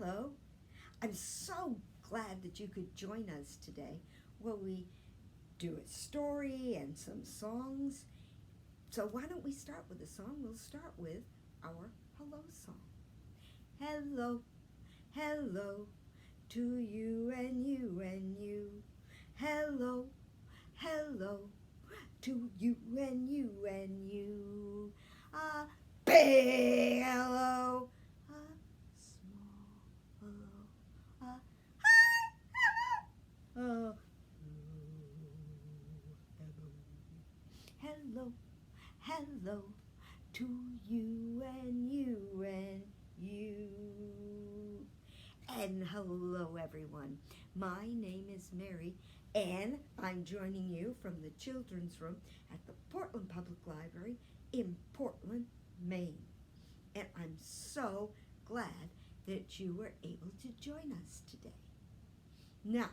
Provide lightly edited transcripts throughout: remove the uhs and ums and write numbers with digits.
Hello. I'm so glad that you could join us today where we do a story and some songs. So why don't we start with a song? We'll start with our hello song. Hello, hello to you and you and you. Hello, hello to you and you and you. A big hello, a small hello, a hi hello, a hello, hello to you and you and you. And hello, everyone. My name is Mary, and I'm joining you from the children's room at the Portland Public Library in Portland, Maine. And I'm so glad that you were able to join us today. Now,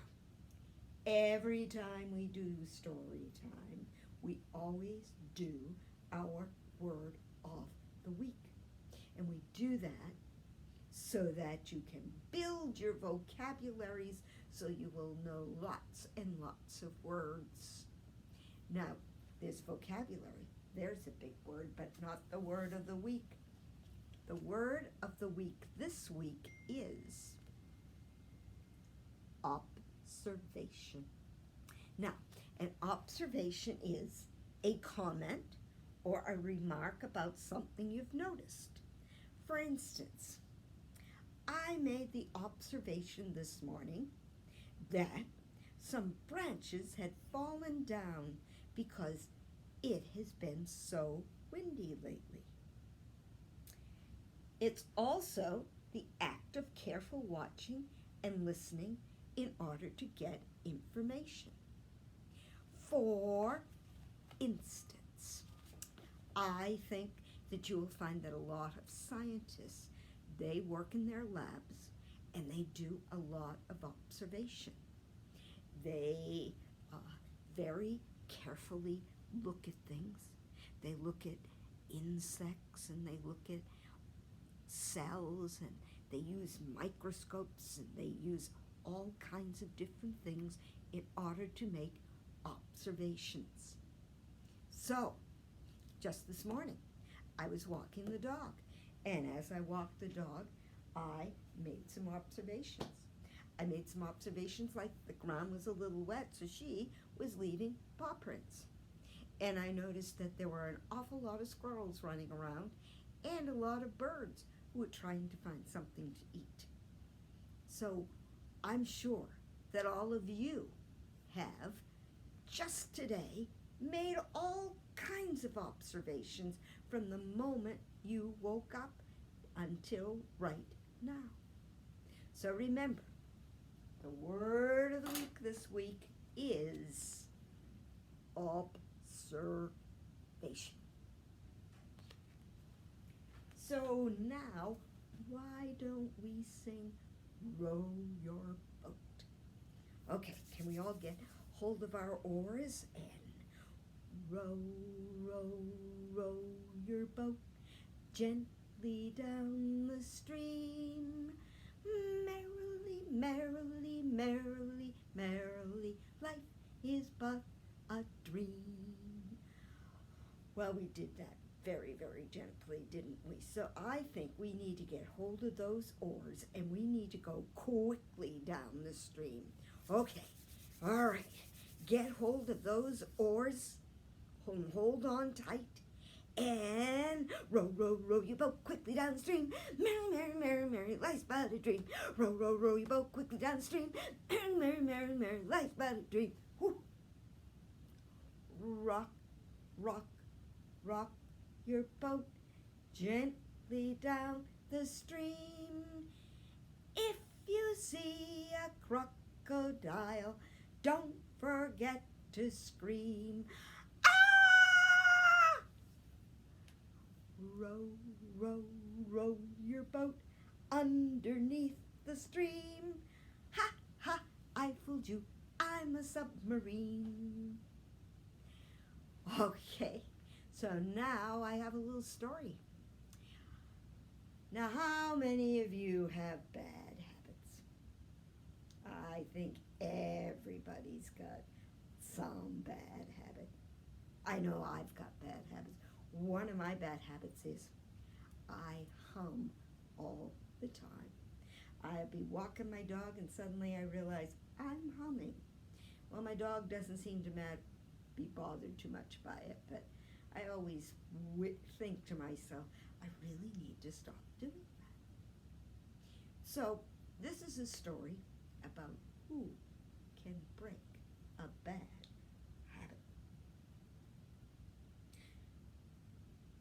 every time we do story time, we always do our word of the week. And we do that so that you can build your vocabularies so you will know lots and lots of words. Now, there's vocabulary. There's a big word, but not the word of the week. The word of the week this week is observation. Now, an observation is a comment or a remark about something you've noticed. For instance, I made the observation this morning that some branches had fallen down because it has been so windy lately. It's also the act of careful watching and listening in order to get information. For instance, I think that you will find that a lot of scientists, they work in their labs and they do a lot of observation. They very carefully look at things. They look at insects and they look at cells and they use microscopes and they use all kinds of different things in order to make observations. So, just this morning, I was walking the dog, and as I walked the dog, I made some observations. I made some observations like the ground was a little wet, so she was leaving paw prints. And I noticed that there were an awful lot of squirrels running around and a lot of birds who were trying to find something to eat. So I'm sure that all of you have just today made all kinds of observations from the moment you woke up until right now. So remember, the word of the week this week is observation. So now, why don't we sing Row Your Boat? Okay, can we all get hold of our oars and row, row, row your boat gently down the stream. Merrily, merrily, merrily, merrily, life is but a dream. Well, we did that very, very gently, didn't we? So I think we need to get hold of those oars and we need to go quickly down the stream. Okay, all right, get hold of those oars, hold on tight, and row, row, row your boat quickly down the stream. Merry, merry, merry, merry, life's but a dream. Row, row, row your boat quickly down the stream. Merry, merry, merry, merry, life's but a dream. Whew. Rock, rock, rock your boat gently down the stream. If you see a crocodile, don't forget to scream. Ah! Row, row, row your boat underneath the stream. Ha, ha, I fooled you, I'm a submarine. Okay, so now I have a little story. Now, how many of you have bad I think everybody's got some bad habit. I know I've got bad habits. One of my bad habits is I hum all the time. I'd be walking my dog and suddenly I realize I'm humming. Well, my dog doesn't seem to be bothered too much by it, but I always think to myself, I really need to stop doing that. So this is a story about who can break a bad habit.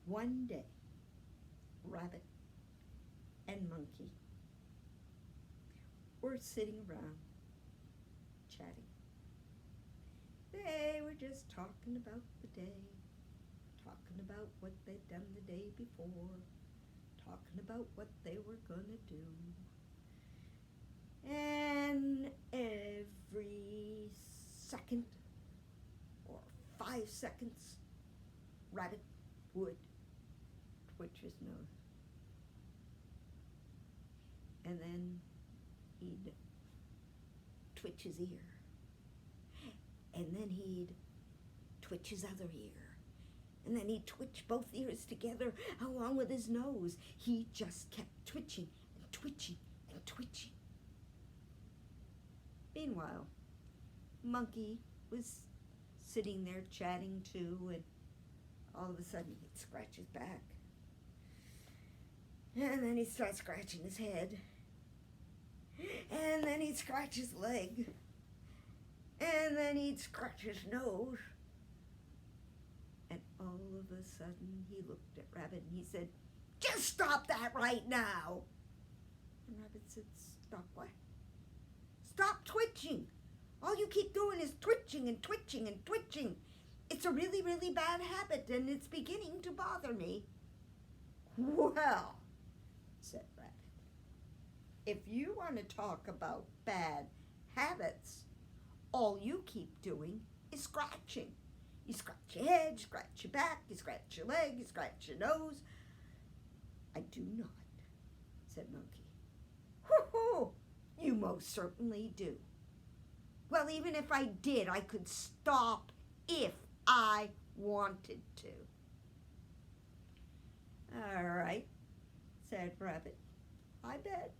One day, Rabbit and Monkey were sitting around chatting. They were just talking about the day, talking about what they'd done the day before, talking about what they were going to do. And every second or 5 seconds, Rabbit would twitch his nose. And then he'd twitch his ear. And then he'd twitch his other ear. And then he'd twitch both ears together along with his nose. He just kept twitching and twitching and twitching. Meanwhile, Monkey was sitting there chatting too, and all of a sudden he'd scratch his back. And then he'd start scratching his head. And then he'd scratch his leg. And then he'd scratch his nose. And all of a sudden he looked at Rabbit and he said, "Just stop that right now." And Rabbit said, "Stop what?" "Stop twitching. All you keep doing is twitching and twitching and twitching. It's a really, really bad habit and it's beginning to bother me." "Well," said Rabbit, "if you want to talk about bad habits, all you keep doing is scratching. You scratch your head, you scratch your back, you scratch your leg, you scratch your nose." "I do not," said Monkey. "Hoo-hoo, you most certainly do." "Well, even if I did, I could stop if I wanted to." "All right," said Rabbit. I bet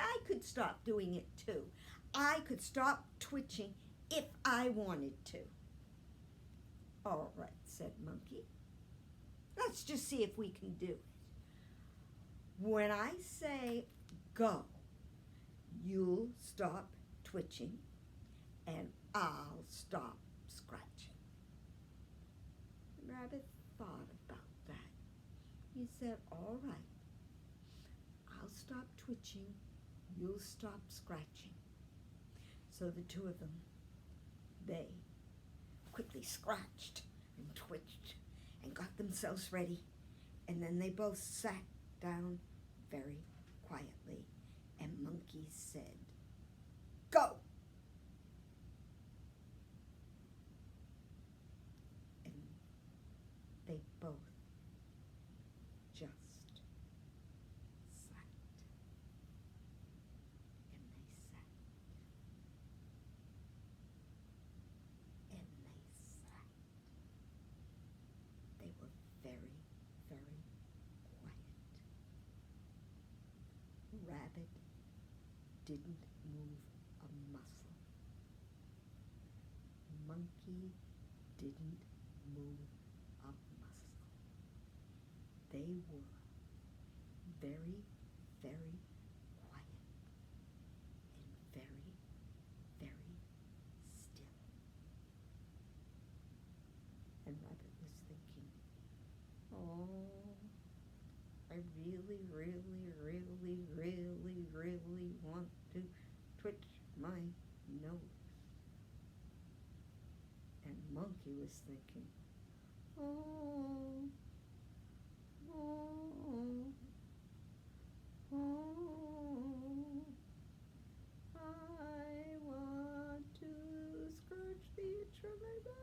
I could stop doing it too. I could stop twitching if I wanted to." "All right," said Monkey. "Let's just see if we can do it. When I say go, you'll stop twitching and I'll stop scratching." Rabbit thought about that. He said, "All right, I'll stop twitching, you'll stop scratching." So the two of them, they quickly scratched and twitched and got themselves ready. And then they both sat down very quietly, and Monkey said, "Go!" And they both just sat. And they sat. And they sat. They were very, very quiet. Rabbit didn't move a muscle. Monkey didn't move a muscle. They were very, very quiet and very, very still. And Rabbit was thinking, "Oh, I really, really, really, really, really want to twitch my nose." And Monkey was thinking, "Oh, oh, oh, I want to scratch the itch from my back."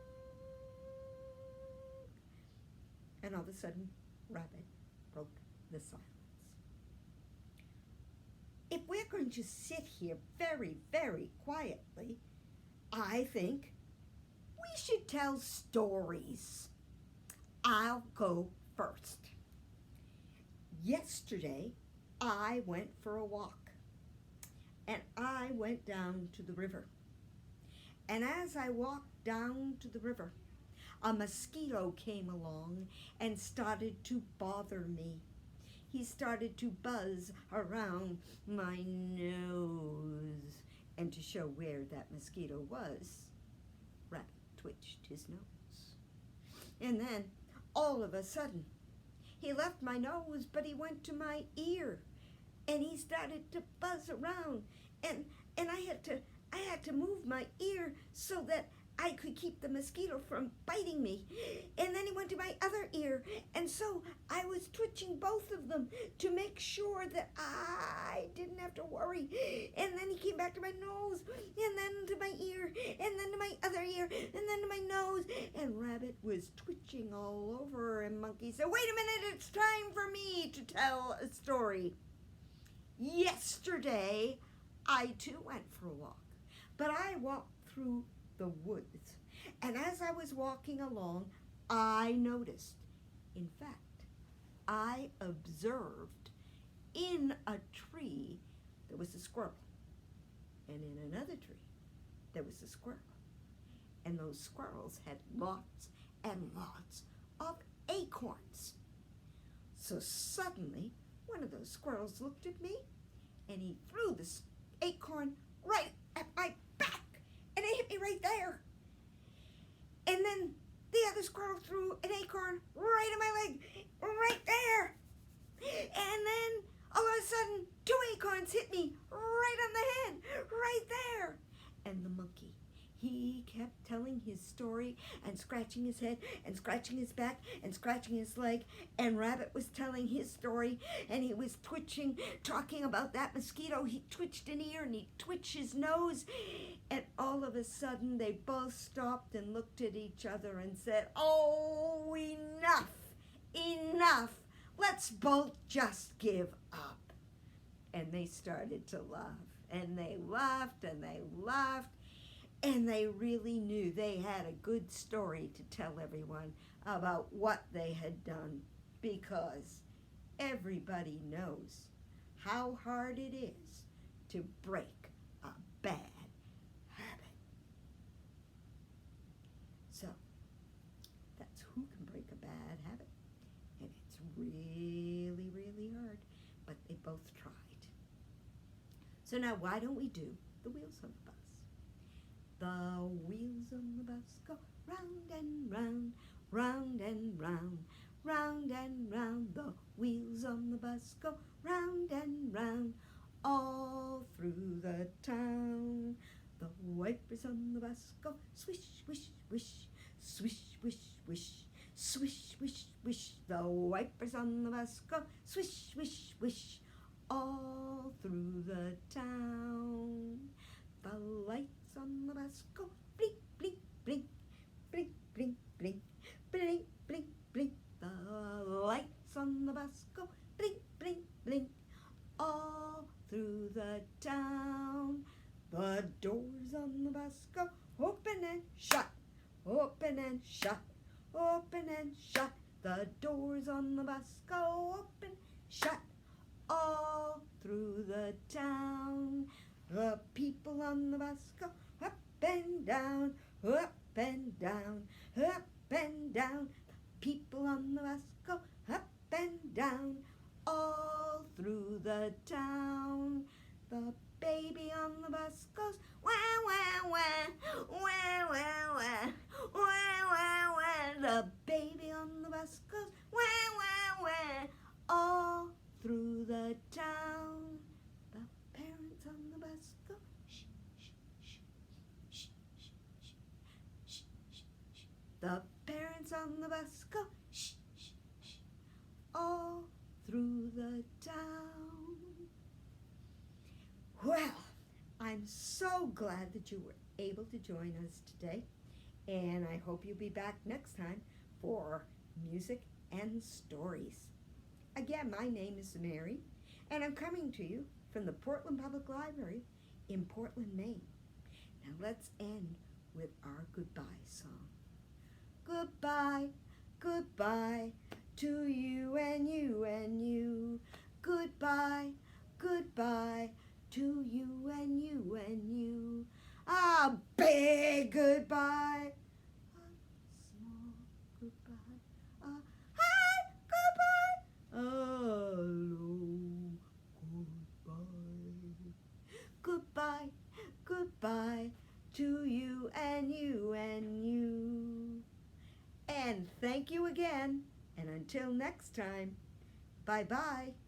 And all of a sudden, Rabbit broke the silence. "If we're going to sit here very, very quietly. I think we should tell stories. I'll go first. Yesterday, I went for a walk, and I went down to the river. And as I walked down to the river, a mosquito came along and started to bother me. He started to buzz around my nose. And to show where that mosquito was, Rabbit twitched his nose. And then, all of a sudden, he left my nose, but he went to my ear. And he started to buzz around. And I had to move my ear so that I could keep the mosquito from biting me. And then he went to my other ear. And so I was twitching both of them to make sure that I didn't have to worry. And then he came back to my nose, and then to my ear, and then to my other ear, and then to my nose. And Rabbit was twitching all over, and Monkey said, "Wait a minute, it's time for me to tell a story." Yesterday, I too went for a walk, but I walked through the woods. And as I was walking along, I noticed, in fact, I observed in a tree there was a squirrel. And in another tree there was a squirrel. And those squirrels had lots and lots of acorns. So suddenly, one of those squirrels looked at me, and he threw the acorn right at my back. And it hit me right there. And then the other squirrel threw an acorn right at my leg, right there. And then all of a sudden, 2 acorns hit me right on the head, right there. And the monkey, he kept telling his story and scratching his head and scratching his back and scratching his leg. And Rabbit was telling his story, and he was twitching, talking about that mosquito. He twitched an ear and he twitched his nose. And all of a sudden, they both stopped and looked at each other and said, "Oh, enough, enough. Let's both just give up." And they started to laugh. And they laughed and they laughed. And they really knew they had a good story to tell everyone about what they had done, because everybody knows how hard it is to break a bad habit. So, that's who can break a bad habit. And it's really, really hard, but they both tried. So now why don't we do the wheels on the bus? The wheels on the bus go round and round, round and round, round and round. The wheels on the bus go round and round, all through the town. The wipers on the bus go swish, swish, swish, swish, swish, swish, swish, swish, swish. The wipers on the bus go swish, swish, swish, all through the town. The lights on the bus go blink, blink, blink, blink, blink, blink, blink, blink, blink. The lights on the bus go blink, blink, blink, all through the town. The doors on the bus go open and shut, open and shut, open and shut. The doors on the bus go open, shut, all through the town. The people on the bus go up and down, up and down, up and down. The people on the bus go up and down, all through the town. The baby on the bus goes wah, wah, wah, wah, wah, wah, wah, wah, wah. The baby on the bus goes wah, wah, wah, all through the town. The parents on the bus go shh, shh, shh, shh, shh, shh, shh, shh, shh. The parents on the bus go shh, shh, shh, all through the town. Well, I'm so glad that you were able to join us today, and I hope you'll be back next time for music and stories. Again, my name is Mary, and I'm coming to you from the Portland Public Library in Portland, Maine. Now let's end with our goodbye song. Goodbye, goodbye to you and you and you. Goodbye, goodbye to you and you and you. A big goodbye, a small goodbye, a high goodbye, a low goodbye. Goodbye, goodbye to you and you and you. And thank you again. And until next time, bye-bye.